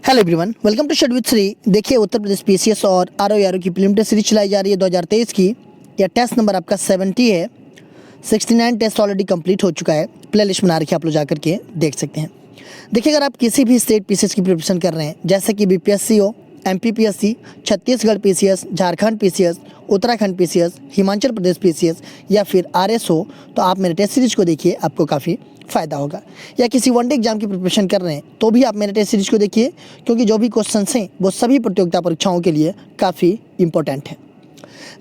Hello everyone, welcome to shed with Shri. देखिए, Uttar Pradesh PCS और RO की प्रीलिमिनरी सीरीज चलाई जा रही है 2023 की। यह टेस्ट नंबर आपका 70 है। 69 टेस्ट ऑलरेडी कंप्लीट हो चुका है। प्ले लिस्ट बना रखी है, आप लोग जाकर के देख सकते हैं। देखिए, अगर आप किसी भी स्टेट पीसीएस की प्रिपरेशन कर रहे हैं, जैसे कि बीपीएससी हो, MPPSC, Chhattisgarh PCS, Jharkhand PCS, Uttarakhand PCS, Himachal Pradesh PCS या फिर आरएस हो, तो आप मेरे टेस्ट सीरीज को देखिए, आपको काफ़ी फ़ायदा होगा। या किसी वनडे एग्जाम की प्रिपरेशन कर रहे हैं तो भी आप मेरे टेस्ट सीरीज को देखिए, क्योंकि जो भी क्वेश्चंस हैं वो सभी प्रतियोगिता परीक्षाओं के लिए काफ़ी इंपॉर्टेंट है।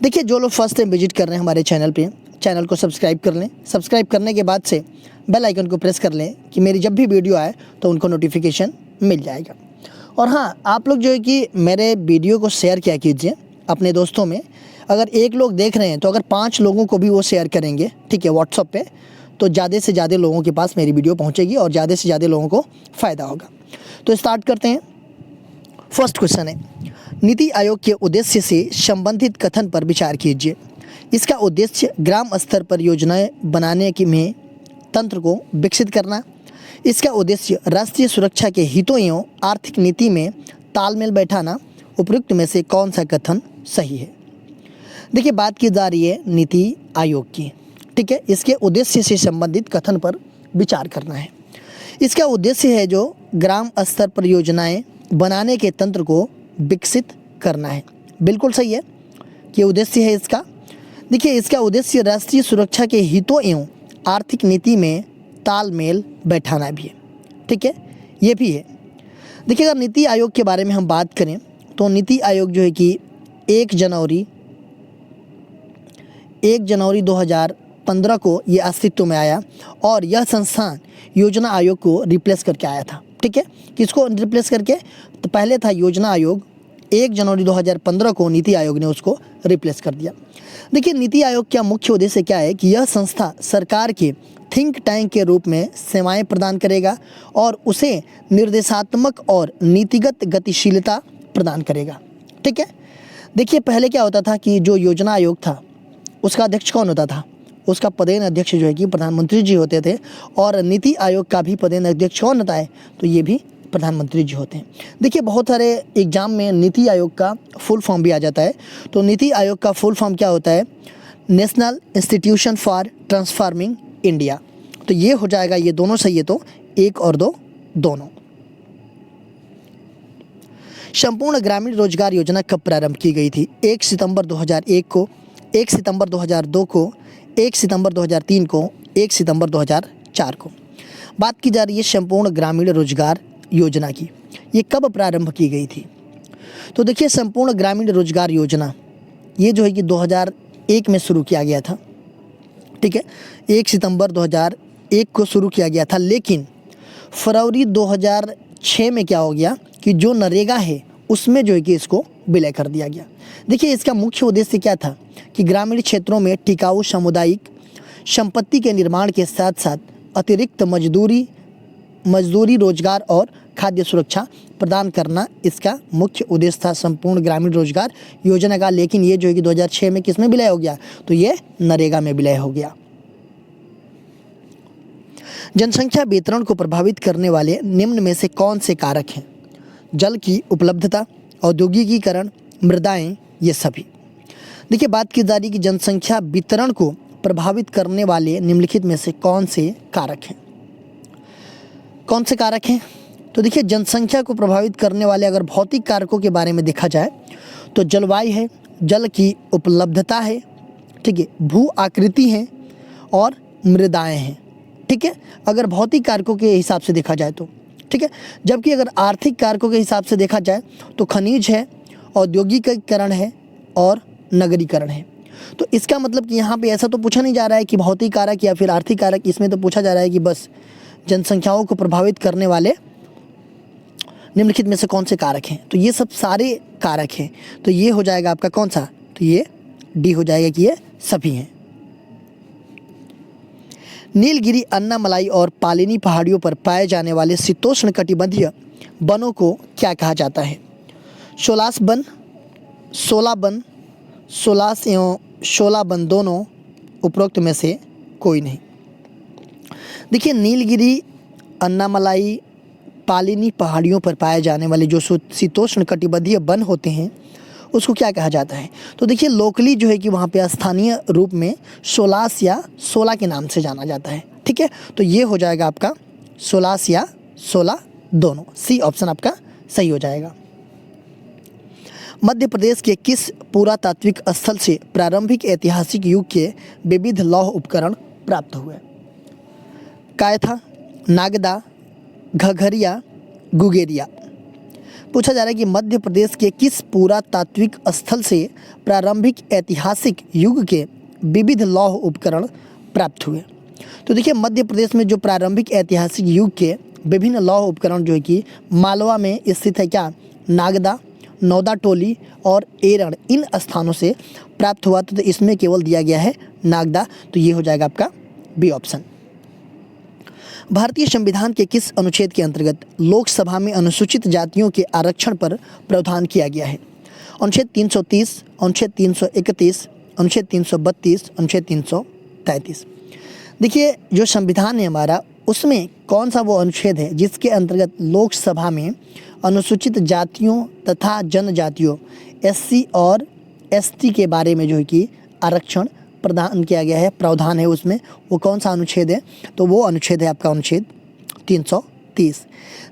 देखिए, जो लोग फर्स्ट टाइम विजिट कर रहे हैं हमारे चैनल पे, चैनल को सब्सक्राइब कर लें। सब्सक्राइब करने के बाद से बेल आइकन को प्रेस कर लें कि मेरी जब भी वीडियो आए तो उनको नोटिफिकेशन मिल जाएगा। और हाँ, आप लोग जो है कि मेरे वीडियो को शेयर किया कीजिए अपने दोस्तों में। अगर एक लोग देख रहे हैं तो अगर 5 लोगों को भी वो शेयर करेंगे, ठीक है, व्हाट्सएप पे, तो ज़्यादा से ज़्यादा लोगों के पास मेरी वीडियो पहुंचेगी और ज़्यादा से ज़्यादा लोगों को फ़ायदा होगा। तो स्टार्ट करते हैं। फर्स्ट क्वेश्चन है, नीति आयोग के उद्देश्य से संबंधित कथन पर विचार कीजिए। इसका उद्देश्य ग्राम स्तर पर योजनाएं बनाने की में तंत्र को विकसित करना। इसका उद्देश्य राष्ट्रीय सुरक्षा के हितों एवं आर्थिक नीति में तालमेल बैठाना। उपयुक्त में से कौन सा कथन सही है? देखिए, बात की जा रही है नीति आयोग की, ठीक है। इसके उद्देश्य से संबंधित कथन पर विचार करना है। इसका उद्देश्य है जो ग्राम स्तर पर योजनाएं बनाने के तंत्र को विकसित करना है। बिल्कुल सही है कि उद्देश्य है इसका। देखिए, इसका उद्देश्य राष्ट्रीय सुरक्षा के हितों एवं आर्थिक नीति में तालमेल बैठाना भी है, ठीक है, ये भी है। देखिए, अगर नीति आयोग के बारे में हम बात करें तो नीति आयोग जो है कि 1 जनवरी 2015 को ये अस्तित्व में आया और यह संस्थान योजना आयोग को रिप्लेस करके आया था, ठीक है। किसको रिप्लेस करके? तो पहले था योजना आयोग, 1 जनवरी 2015 को नीति आयोग ने उसको रिप्लेस कर दिया। देखिए, नीति आयोग का मुख्य उद्देश्य क्या है कि यह संस्था सरकार के थिंक टैंक के रूप में सेवाएं प्रदान करेगा और उसे निर्देशात्मक और नीतिगत गतिशीलता प्रदान करेगा, ठीक है। देखिए, पहले क्या होता था कि जो योजना आयोग था उसका अध्यक्ष कौन होता था? उसका पदेन अध्यक्ष जो है कि प्रधानमंत्री जी होते थे। और नीति आयोग का भी पदेन अध्यक्ष कौन होता है? तो ये भी प्रधानमंत्री जी होते हैं। देखिए, बहुत सारे एग्जाम में नीति आयोग का फुल फॉर्म भी आ जाता है। तो नीति आयोग का फुल फॉर्म क्या होता है? National institution for transforming India. तो ये हो जाएगा, ये दोनों सही है, तो 1 और 2 दोनों। संपूर्ण ग्रामीण रोजगार योजना कब प्रारंभ की गई थी? 1 सितंबर 2001 को, 1 सितंबर 2002 को, 1 सितंबर 2003 को, 1 सितंबर 2004 को। बात की जा रही है संपूर्ण ग्रामीण रोजगार योजना की। ये कब प्रारंभ की गई थी? तो देखिए, संपूर्ण ग्रामीण रोजगार योजना ये जो है कि 2001 में शुरू किया गया था, ठीक है। 1 सितंबर 2001 को शुरू किया गया था, लेकिन फरवरी 2006 में क्या हो गया कि जो नरेगा है उसमें जो है कि इसको विलय कर दिया गया। देखिए, इसका मुख्य उद्देश्य क्या था कि ग्रामीण क्षेत्रों में टिकाऊ सामुदायिक संपत्ति के निर्माण के साथ साथ अतिरिक्त मजदूरी रोजगार और खाद्य सुरक्षा प्रदान करना इसका मुख्य उद्देश्य था संपूर्ण ग्रामीण रोजगार योजना का। लेकिन ये जो है कि 2006 में किस में विलय हो गया? तो ये नरेगा में विलय हो गया। जनसंख्या वितरण को प्रभावित करने वाले निम्न में से कौन से कारक हैं? जल की उपलब्धता, औद्योगिकीकरण, मृदाएं, ये सभी। देखिए, बात की जा रही है कि जनसंख्या वितरण को प्रभावित करने वाले निम्नलिखित में से कौन से कारक हैं? कौन से कारक हैं? तो देखिए, जनसंख्या को प्रभावित करने वाले अगर भौतिक कारकों के बारे में देखा जाए तो जलवायु है, जल की उपलब्धता है, ठीक है, भू आकृति है और मृदाएं हैं, ठीक है, अगर भौतिक कारकों के हिसाब से देखा जाए तो, ठीक है। जबकि अगर आर्थिक कारकों के हिसाब से देखा जाए तो खनिज है, औद्योगिकीकरण है और नगरीकरण है। तो इसका मतलब कि यहाँ पे ऐसा तो पूछा नहीं जा रहा है कि भौतिक कारक या फिर आर्थिक कारक, इसमें तो पूछा जा रहा है कि बस जनसंख्याओं को प्रभावित करने वाले निम्नलिखित में से कौन से कारक हैं। तो ये सब सारे कारक हैं, तो ये हो जाएगा आपका कौन सा? तो ये डी हो जाएगा कि ये सभी हैं। नीलगिरी, अन्नामलाई और पालिनी पहाड़ियों पर पाए जाने वाले शीतोष्ण कटिबंधीय वनों को क्या कहा जाता है? सोलास वन, शोला वन, सोलास एवं शोला वन दोनों, उपरोक्त में से कोई नहीं। देखिए, नीलगिरी, अन्नामलाई, कालिनी पहाड़ियों पर पाए जाने वाले जो शीतोष्ण कटिबंधीय वन होते हैं उसको क्या कहा जाता है? तो देखिए लोकली जो है कि वहाँ पे स्थानीय रूप में सोलास या सोला के नाम से जाना जाता है। ठीक है, तो ये हो जाएगा आपका सोलास या सोला दोनों। सी ऑप्शन आपका सही हो जाएगा। मध्य प्रदेश के किस पुरातात्विक स्थल से प्रारंभिक ऐतिहासिक युग के विविध लौह उपकरण प्राप्त हुए? कायथा, नागदा, घघरिया, गुगेरिया। पूछा जा रहा है कि मध्य प्रदेश के किस पुरातात्विक स्थल से प्रारंभिक ऐतिहासिक युग के विविध लौह उपकरण प्राप्त हुए? तो देखिए मध्य प्रदेश में जो प्रारंभिक ऐतिहासिक युग के विभिन्न लौह उपकरण जो है कि मालवा में स्थित है क्या? नागदा, नौदा टोली और एरण, इन स्थानों से प्राप्त हुआ। तो इसमें केवल दिया गया है नागदा, तो ये हो जाएगा आपका बी ऑप्शन। भारतीय संविधान के किस अनुच्छेद के अंतर्गत लोकसभा में अनुसूचित जातियों के आरक्षण पर प्रावधान किया गया है? अनुच्छेद 330, अनुच्छेद 331, अनुच्छेद 332, अनुच्छेद 333। देखिए जो संविधान है हमारा उसमें कौन सा वो अनुच्छेद है जिसके अंतर्गत लोकसभा में अनुसूचित जातियों तथा जनजातियों एससी और एसटी के बारे में जो है कि आरक्षण प्रदान किया गया है, प्रावधान है उसमें, वो कौन सा अनुच्छेद है? तो वो अनुच्छेद है आपका अनुच्छेद 330।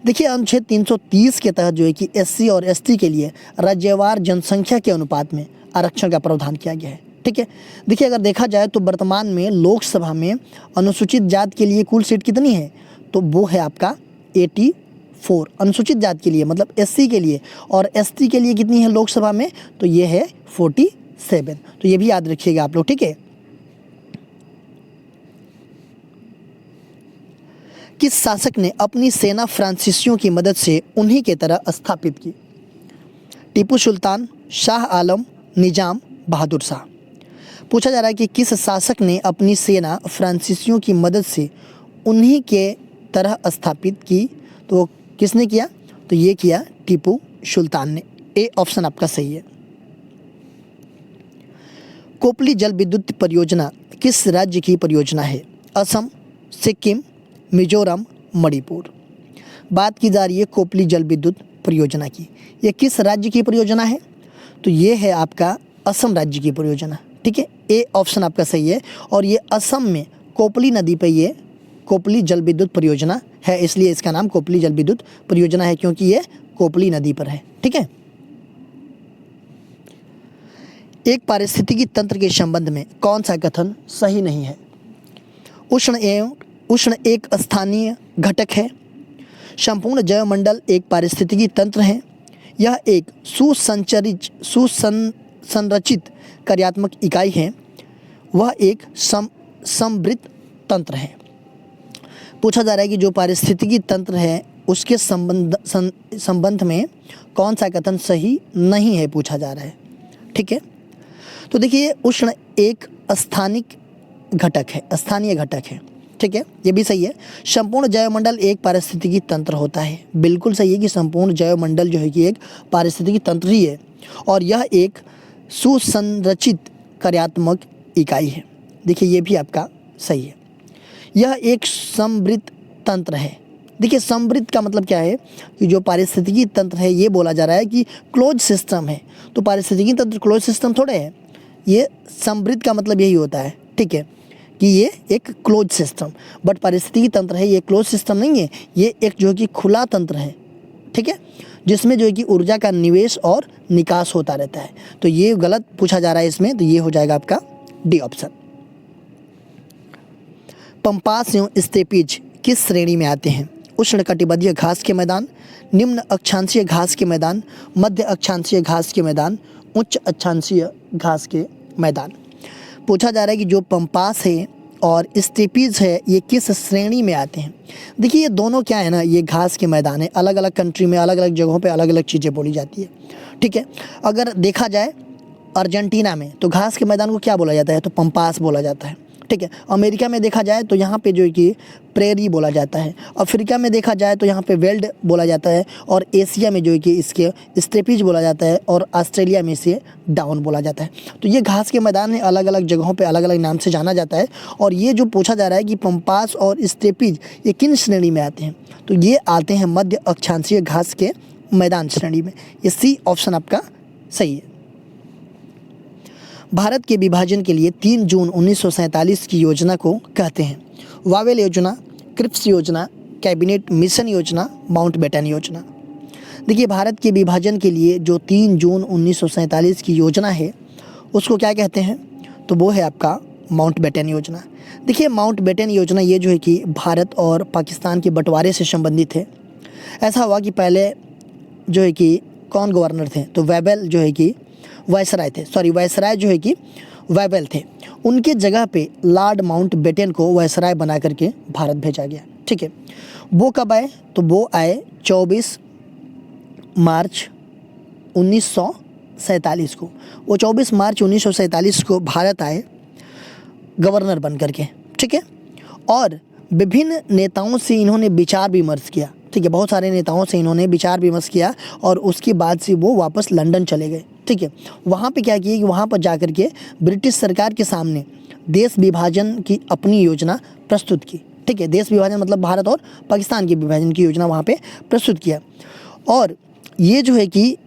देखिए अनुच्छेद 330 के तहत जो है कि एससी और एसटी के लिए राज्यवार जनसंख्या के अनुपात में आरक्षण का प्रावधान किया गया है। ठीक है, देखिए अगर देखा जाए तो वर्तमान में लोकसभा में अनुसूचित जाति के लिए कुल सीट कितनी है? तो वो है आपका 84 अनुसूचित जाति के लिए, मतलब एससी के लिए, और एसटी के लिए कितनी है लोकसभा में? तो ये है 47। तो ये भी याद रखिएगा आप लोग। ठीक है, किस शासक ने अपनी सेना फ्रांसीसियों की मदद से उन्हीं के तरह स्थापित की? टीपू सुल्तान, शाह आलम, निजाम, बहादुर शाह। पूछा जा रहा है कि किस शासक ने अपनी सेना फ्रांसीसियों की मदद से उन्हीं के तरह स्थापित की? तो किसने किया? तो ये किया टीपू सुल्तान ने। ए ऑप्शन आपका सही है। कोपली जल विद्युत परियोजना किस राज्य की परियोजना है? असम, सिक्किम, मिजोरम, मणिपुर। बात की जा रही है कोपली जल विद्युत परियोजना की। ये किस राज्य की परियोजना है? तो ये है आपका असम राज्य की परियोजना। ठीक है, ए ऑप्शन आपका सही है। और ये असम में कोपली नदी पे ये कोपली जल विद्युत परियोजना है, इसलिए इसका नाम कोपली जल विद्युत परियोजना है, क्योंकि ये कोपली नदी पर है। ठीक है, एक पारिस्थितिकी तंत्र के संबंध में कौन सा कथन सही नहीं है? उष्ण एक स्थानीय घटक है। संपूर्ण जैवमंडल एक पारिस्थितिकी तंत्र है। यह एक सुसंरचित कार्यात्मक इकाई है। वह एक समृद्ध तंत्र है। पूछा जा रहा है कि जो पारिस्थितिकी तंत्र है उसके संबंध में कौन सा कथन सही नहीं है पूछा जा रहा है। ठीक है, तो देखिए उष्ण एक स्थानीय घटक है। ठीक है, ये भी सही है। संपूर्ण जैवमंडल एक पारिस्थितिकी तंत्र होता है, बिल्कुल सही है कि संपूर्ण जैवमंडल जो है कि एक पारिस्थितिकी तंत्र ही है, और यह एक सुसंरचित कार्यात्मक इकाई है। देखिए ये भी आपका सही है। यह एक समृद्ध तंत्र है। देखिए समृद्ध का मतलब क्या है कि जो पारिस्थितिकी तंत्र है ये बोला जा रहा है कि क्लोज सिस्टम है, तो पारिस्थितिकी तंत्र क्लोज सिस्टम थोड़े है। ये समृद्ध का मतलब यही होता है। ठीक है, कि ये एक क्लोज सिस्टम, बट पारिस्थितिकी तंत्र है ये क्लोज सिस्टम नहीं है, ये एक जो कि खुला तंत्र है। ठीक है, जिसमें जो है कि ऊर्जा का निवेश और निकास होता रहता है। तो ये गलत पूछा जा रहा है इसमें, तो ये हो जाएगा आपका डी ऑप्शन। पंपास एवं स्टेपीज किस श्रेणी में आते हैं? उष्णकटिबंधीय घास के मैदान, निम्न अक्षांशीय घास के मैदान, मध्य अक्षांशीय घास के मैदान, उच्च अक्षांशीय घास के मैदान। पूछा जा रहा है कि जो पंपास है और स्टेपीज है ये किस श्रेणी में आते हैं? देखिए ये दोनों क्या है ना, ये घास के मैदान है। अलग अलग कंट्री में अलग अलग जगहों पे अलग अलग चीज़ें बोली जाती है। ठीक है, अगर देखा जाए अर्जेंटीना में तो घास के मैदान को क्या बोला जाता है? तो पंपास बोला जाता है। ठीक है। अमेरिका में देखा जाए तो यहाँ पे जो है कि प्रेरी बोला जाता है। अफ्रीका में देखा जाए तो यहाँ पे वेल्ड बोला जाता है, और एशिया में जो है कि इसके स्टेपीज बोला जाता है, और ऑस्ट्रेलिया में इसे डाउन बोला जाता है। तो ये घास के मैदान है, अलग अलग जगहों पे अलग अलग नाम से जाना जाता है। और ये जो पूछा जा रहा है कि पंपास और स्टेपीज ये किन श्रेणी में आते हैं, तो ये आते हैं मध्य अक्षांशीय घास के मैदान श्रेणी में। ये सी ऑप्शन आपका सही है। भारत के विभाजन के लिए 3 जून 1947 की योजना को कहते हैं? वावेल योजना, क्रिप्स योजना, कैबिनेट मिशन योजना, माउंटबेटन योजना। देखिए, भारत के विभाजन के लिए जो 3 जून 1947 की योजना है उसको क्या कहते हैं? तो वो है आपका माउंटबेटन योजना। देखिए, माउंटबेटन योजना ये जो है कि भारत और पाकिस्तान के बंटवारे से संबंधित है। ऐसा हुआ कि पहले जो है कि कौन गवर्नर थे? तो वेबल जो है कि वायसराय थे, वायसराय जो है कि वेबल थे। उनके जगह पे लॉर्ड माउंटबेटन को वायसराय बना करके भारत भेजा गया। ठीक है। वो कब आए? तो वो आए 24 मार्च 1947 को। वो 24 मार्च 1947 को भारत आए गवर्नर बन करके। ठीक है। और विभिन्न नेताओं से इन्होंने विचार विमर्श किया। ठीक है, बहुत सारे नेताओं से इन्होंने विचार विमर्श किया, और उसके बाद से वो वापस लंदन चले गए। ठीक है। वहाँ पे क्या किए कि वहाँ पर जा कर के ब्रिटिश सरकार के सामने देश विभाजन की अपनी योजना प्रस्तुत की। ठीक है, देश विभाजन मतलब भारत और पाकिस्तान के विभाजन की योजना वहाँ पे प्रस्तुत किया। और ये जो है कि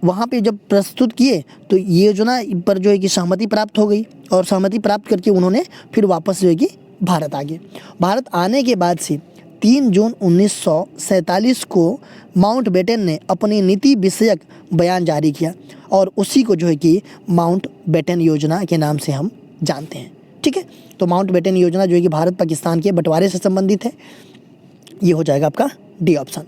वहाँ पे जब प्रस्तुत किए तो ये योजना पर जो है कि सहमति प्राप्त हो गई, और सहमति प्राप्त करके उन्होंने फिर वापस जो है कि भारत आ गए। भारत आने के बाद से 3 जून 1947 को माउंटबेटन ने अपनी नीति विषयक बयान जारी किया, और उसी को जो है कि माउंटबेटन योजना के नाम से हम जानते हैं। ठीक है। तो माउंटबेटन योजना जो है कि भारत पाकिस्तान के बंटवारे से संबंधित है। ये हो जाएगा आपका डी ऑप्शन।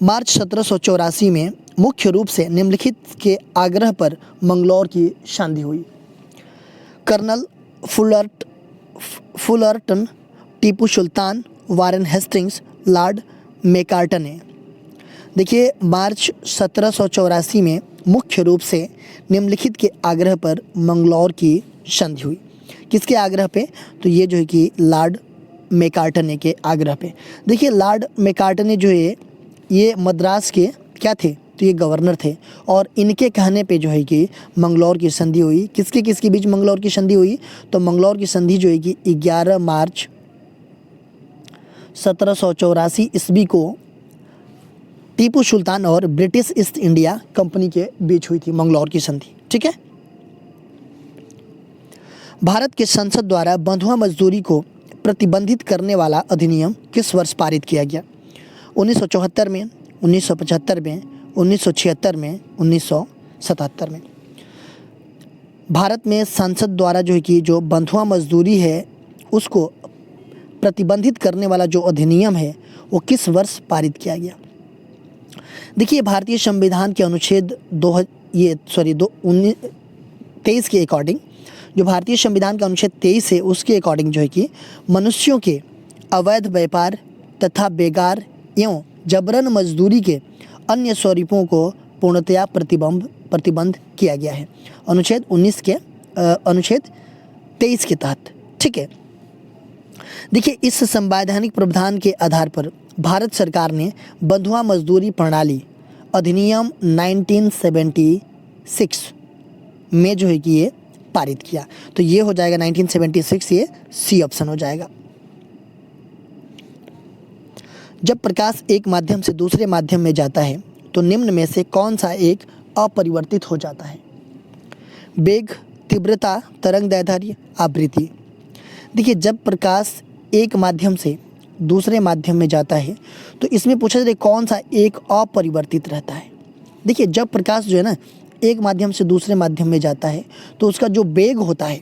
मार्च 1784 में मुख्य रूप से निम्नलिखित के आग्रह पर मंगलौर की संधि हुई? Colonel Fullerton, Tipu Sultan, Warren Hastings, Lord मैकार्टने। देखिए, मार्च 1784 में मुख्य रूप से निम्नलिखित के आग्रह पर मंगलौर की संधि हुई। किसके आग्रह पे? तो ये जो है कि लॉर्ड मैकार्टने के आग्रह पे। देखिए, लॉर्ड मैकार्टने जो है ये मद्रास के क्या थे? तो ये गवर्नर थे, और इनके कहने पे जो है कि मंगलौर की संधि हुई। किसके किसके बीच मंगलौर की संधि हुई? तो मंगलौर की संधि जो है कि 11 मार्च 1784 ईस्वी को टीपू सुल्तान और ब्रिटिश ईस्ट इंडिया कंपनी के बीच हुई थी मंगलौर की संधि। ठीक है। भारत के संसद द्वारा बंधुआ मजदूरी को प्रतिबंधित करने वाला अधिनियम किस वर्ष पारित किया गया? 1974 में, 1975 में, 1976 में, 1977 में। भारत में संसद द्वारा जो है कि जो बंधुआ मजदूरी है उसको प्रतिबंधित करने वाला जो अधिनियम है वो किस वर्ष पारित किया गया? देखिए, भारतीय संविधान के अनुच्छेद 23 के अकॉर्डिंग, जो भारतीय संविधान का अनुच्छेद 23 है उसके अकॉर्डिंग जो है कि मनुष्यों के अवैध व्यापार तथा बेगार एवं जबरन मजदूरी के अन्य स्वरूपों को पूर्णतया प्रतिबंध किया गया है अनुच्छेद 23 के तहत। ठीक है। देखिए, इस संवैधानिक प्रावधान के आधार पर भारत सरकार ने बंधुआ मजदूरी प्रणाली अधिनियम 1976 में जो है कि ये पारित किया। तो ये हो जाएगा 1976, ये सी ऑप्शन हो जाएगा। जब प्रकाश एक माध्यम से दूसरे माध्यम में जाता है तो निम्न में से कौन सा एक अपरिवर्तित हो जाता है? वेग, तीव्रता, तरंगदैर्ध्य, आवृत्ति। देखिए, जब प्रकाश एक माध्यम से दूसरे माध्यम में जाता है तो इसमें पूछा जाए कौन सा एक अपरिवर्तित रहता है। देखिए, जब प्रकाश जो है ना एक माध्यम से दूसरे माध्यम में जाता है तो उसका जो वेग होता है,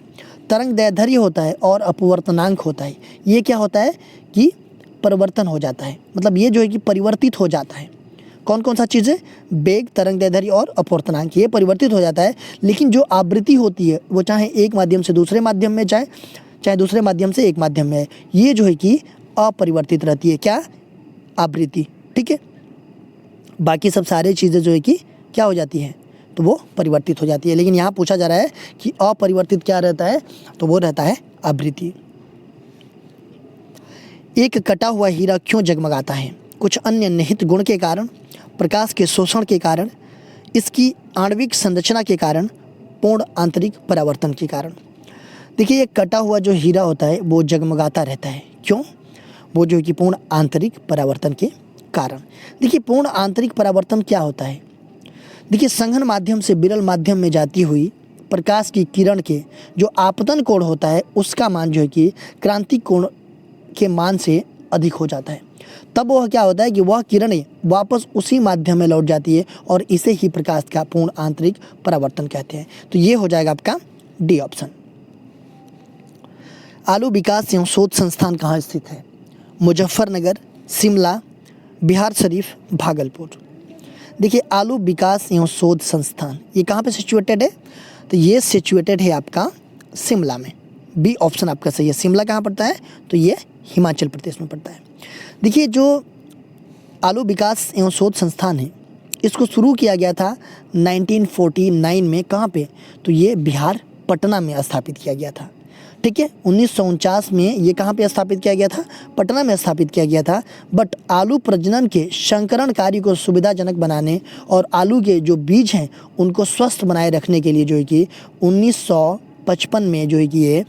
तरंगदैर्ध्य होता है और अपवर्तनांक होता है, ये क्या होता है कि परिवर्तन हो जाता है। मतलब ये जो है कि परिवर्तित हो जाता है। कौन कौन सा चीज़ है? वेग, तरंगदैर्ध्य और अपवर्तनांक, ये परिवर्तित हो जाता है। लेकिन जो आवृत्ति होती है वो चाहे एक माध्यम से दूसरे माध्यम में जाए, चाहे दूसरे माध्यम से एक माध्यम में है, ये जो है कि अपरिवर्तित रहती है। क्या? आवृत्ति। ठीक है। बाकी सब सारे चीज़ें जो है कि क्या हो जाती है? तो वो परिवर्तित हो जाती है। लेकिन यहाँ पूछा जा रहा है कि अपरिवर्तित क्या रहता है, तो वो रहता है आवृत्ति। एक कटा हुआ हीरा क्यों जगमगाता है? कुछ अन्य निहित गुण के कारण, प्रकाश के शोषण के कारण, इसकी आणविक संरचना के कारण, पूर्ण आंतरिक परावर्तन के कारण। देखिए, ये कटा हुआ जो हीरा होता है वो जगमगाता रहता है। क्यों? वो जो कि पूर्ण आंतरिक परावर्तन के कारण। देखिए, पूर्ण आंतरिक परावर्तन क्या होता है? देखिए, संघन माध्यम से विरल माध्यम में जाती हुई प्रकाश की किरण के जो आपतन कोण होता है उसका मान जो है कि क्रांति कोण के मान से अधिक हो जाता है। तब वह क्या होता है कि वह किरणें वापस उसी माध्यम में लौट जाती है और इसे ही प्रकाश का पूर्ण आंतरिक परावर्तन कहते हैं। तो ये हो जाएगा आपका डी ऑप्शन। आलू विकास एवं शोध संस्थान कहाँ स्थित है? मुजफ्फरनगर, शिमला, बिहार शरीफ, भागलपुर। देखिए, आलू विकास एवं शोध संस्थान ये कहाँ पे सिचुएटेड है? तो ये सिचुएटेड है आपका शिमला में। बी ऑप्शन आपका सही है। शिमला कहाँ पड़ता है? तो ये हिमाचल प्रदेश में पड़ता है। देखिए, जो आलू विकास एवं शोध संस्थान है इसको शुरू किया गया था 1949 में। कहाँ पे? तो ये बिहार पटना में स्थापित किया गया था। ठीक है, 1949 में ये कहाँ पे स्थापित किया गया था? पटना में स्थापित किया गया था। बट आलू प्रजनन के संकरण कार्य को सुविधाजनक बनाने और आलू के जो बीज हैं उनको स्वस्थ बनाए रखने के लिए जो है कि 1955 में जो है कि ये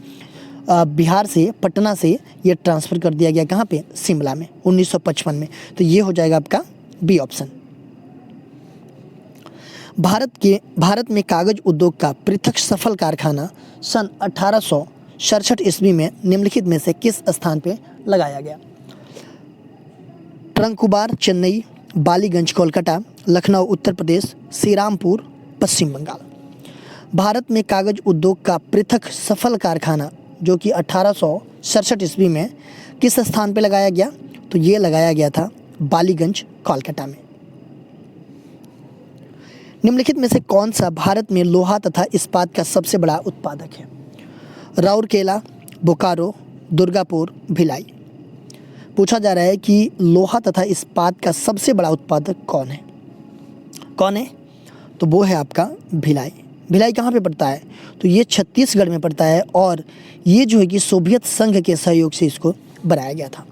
बिहार से, पटना से ये ट्रांसफ़र कर दिया गया। कहाँ पे? शिमला में, 1955 में। तो ये हो जाएगा आपका बी ऑप्शन। भारत में कागज उद्योग का पृथक सफल कारखाना सन 1867 ईस्वी में निम्नलिखित में से किस स्थान पे लगाया गया? ट्रंकुबार चेन्नई, बालीगंज कोलकाता, लखनऊ उत्तर प्रदेश, श्रीरामपुर पश्चिम बंगाल। भारत में कागज उद्योग का पृथक सफल कारखाना जो कि 1867 ईस्वी में किस स्थान पे लगाया गया? तो ये लगाया गया था बालीगंज कोलकाता में। निम्नलिखित में से कौन सा भारत में लोहा तथा इस्पात का सबसे बड़ा उत्पादक है? राउरकेला, बोकारो, दुर्गापुर, भिलाई। पूछा जा रहा है कि लोहा तथा इस्पात का सबसे बड़ा उत्पादक कौन है? कौन है? तो वो है आपका भिलाई। भिलाई कहाँ पे पड़ता है? तो ये छत्तीसगढ़ में पड़ता है और ये जो है कि सोवियत संघ के सहयोग से इसको बनाया गया था।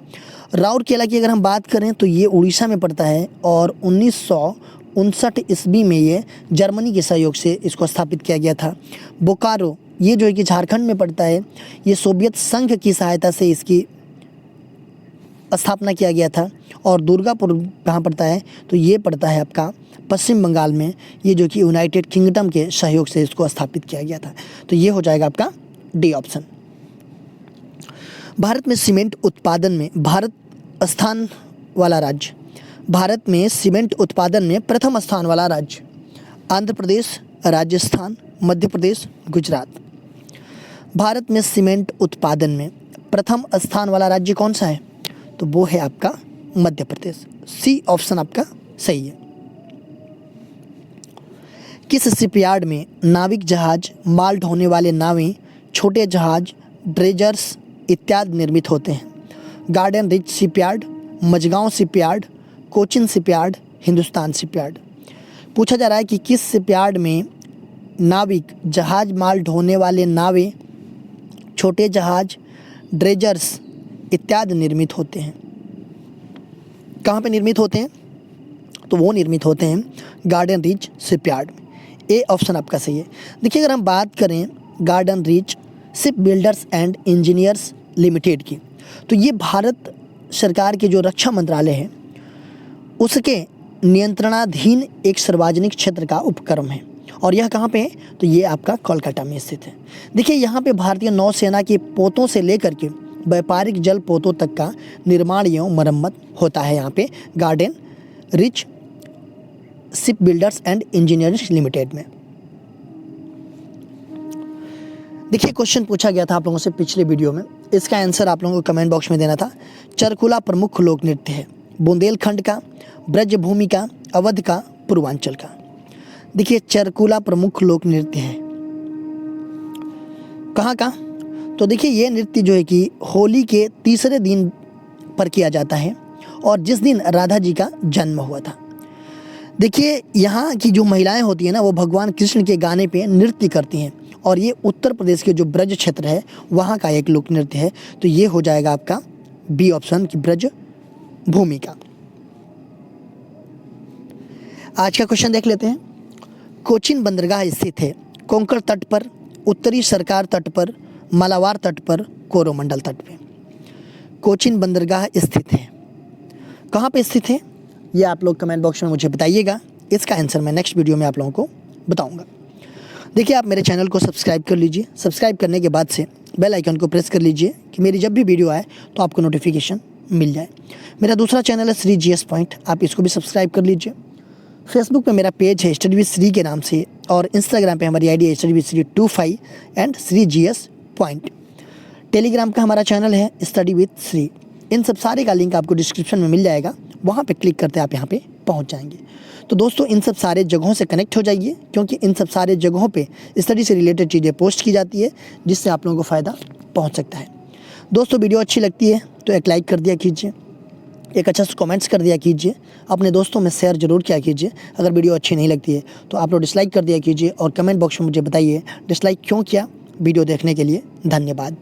राउरकेला की अगर हम बात करें तो ये उड़ीसा में पड़ता है और 1959 ईस्वी में ये जर्मनी के सहयोग से इसको स्थापित किया गया था। बोकारो ये जो है कि झारखंड में पड़ता है, ये सोवियत संघ की सहायता से इसकी स्थापना किया गया था। और दुर्गापुर कहाँ पड़ता है? तो ये पड़ता है आपका पश्चिम बंगाल में, ये जो कि यूनाइटेड किंगडम के सहयोग से इसको स्थापित किया गया था। तो ये हो जाएगा आपका डी ऑप्शन। भारत में सीमेंट उत्पादन में भारत में सीमेंट उत्पादन में प्रथम स्थान वाला राज्य? आंध्र प्रदेश, राजस्थान, मध्य प्रदेश, गुजरात। भारत में सीमेंट उत्पादन में प्रथम स्थान वाला राज्य कौन सा है? तो वो है आपका मध्य प्रदेश। सी ऑप्शन आपका सही है। किस शिपयार्ड में नाविक जहाज, माल ढोने वाले नावें, छोटे जहाज, ड्रेजर्स इत्यादि निर्मित होते हैं? Garden Reach shipyard, Mazagon shipyard, Cochin shipyard, Hindustan shipyard. पूछा जा रहा है कि किस शिपयार्ड में नाविक जहाज, माल ढोने वाले नावें, छोटे जहाज, ड्रेजर्स इत्यादि निर्मित होते हैं? कहाँ पे निर्मित होते हैं? तो वो निर्मित होते हैं गार्डन रिच शिपयार्ड में। ए ऑप्शन आपका सही है। देखिए, अगर हम बात करें garden rich ship builders and engineers limited की, तो ये भारत सरकार के जो रक्षा मंत्रालय है उसके नियंत्रणाधीन एक सार्वजनिक क्षेत्र का उपक्रम है। और यह कहाँ पे है? तो ये आपका कोलकाता में स्थित है। देखिए, यहाँ पे भारतीय नौसेना के पोतों से लेकर के व्यापारिक जल पोतों तक का निर्माण एवं मरम्मत होता है यहाँ पे garden rich ship builders and engineers limited में। देखिए, क्वेश्चन पूछा गया था आप लोगों से पिछले वीडियो में, इसका आंसर आप लोगों को कमेंट बॉक्स में देना था। चरकुला प्रमुख लोक नृत्य है? बुंदेलखंड का, ब्रजभूमि का, अवध का, पूर्वांचल का। देखिए, चरकुला प्रमुख लोक नृत्य है कहाँ का? तो देखिए, ये नृत्य जो है कि होली के तीसरे दिन पर किया जाता है और जिस दिन राधा जी का जन्म हुआ था। देखिए यहाँ की जो महिलाएं होती हैं ना, वो भगवान कृष्ण के गाने पे नृत्य करती हैं, और ये उत्तर प्रदेश के जो ब्रज क्षेत्र है वहाँ का एक लोक नृत्य है। तो ये हो जाएगा आपका बी ऑप्शन की ब्रज भूमिका। आज का क्वेश्चन देख लेते हैं। कोचीन बंदरगाह स्थित है कोंकण तट पर, उत्तरी सरकार तट पर, मालाबार तट पर, कोरोमंडल तट पे। कोचीन बंदरगाह स्थित है, कहाँ पे स्थित है ये आप लोग कमेंट बॉक्स में मुझे बताइएगा। इसका आंसर मैं नेक्स्ट वीडियो में आप लोगों को बताऊंगा। देखिए आप मेरे चैनल को सब्सक्राइब कर लीजिए, सब्सक्राइब करने के बाद से बेल आइकन को प्रेस कर लीजिए कि मेरी जब भी वीडियो आए तो आपको नोटिफिकेशन मिल जाए। मेरा दूसरा चैनल है श्री GS पॉइंट, आप इसको भी सब्सक्राइब कर लीजिए। फेसबुक पे मेरा पेज है स्टडी विद श्री के नाम से, और इंस्टाग्राम पे हमारी आईडी है study with Shri 25 and Shri GS point. Telegram का हमारा चैनल है स्टडी विद श्री। इन सब सारे का लिंक आपको डिस्क्रिप्शन में मिल जाएगा, वहाँ पे क्लिक करते आप यहाँ पे पहुँच जाएंगे। तो दोस्तों इन सब सारे जगहों से कनेक्ट हो जाइए, क्योंकि इन सब सारे जगहों पे स्टडी से रिलेटेड चीज़ें पोस्ट की जाती है, जिससे आप लोगों को फ़ायदा पहुँच सकता है। दोस्तों वीडियो अच्छी लगती है तो एक लाइक कर दिया कीजिए, एक अच्छा सा कमेंट्स कर दिया कीजिए, अपने दोस्तों में शेयर जरूर किया कीजिए। अगर वीडियो अच्छी नहीं लगती है तो आप लोग डिसलाइक कर दिया कीजिए, और कमेंट बॉक्स में मुझे बताइए डिसलाइक क्यों किया। वीडियो देखने के लिए धन्यवाद।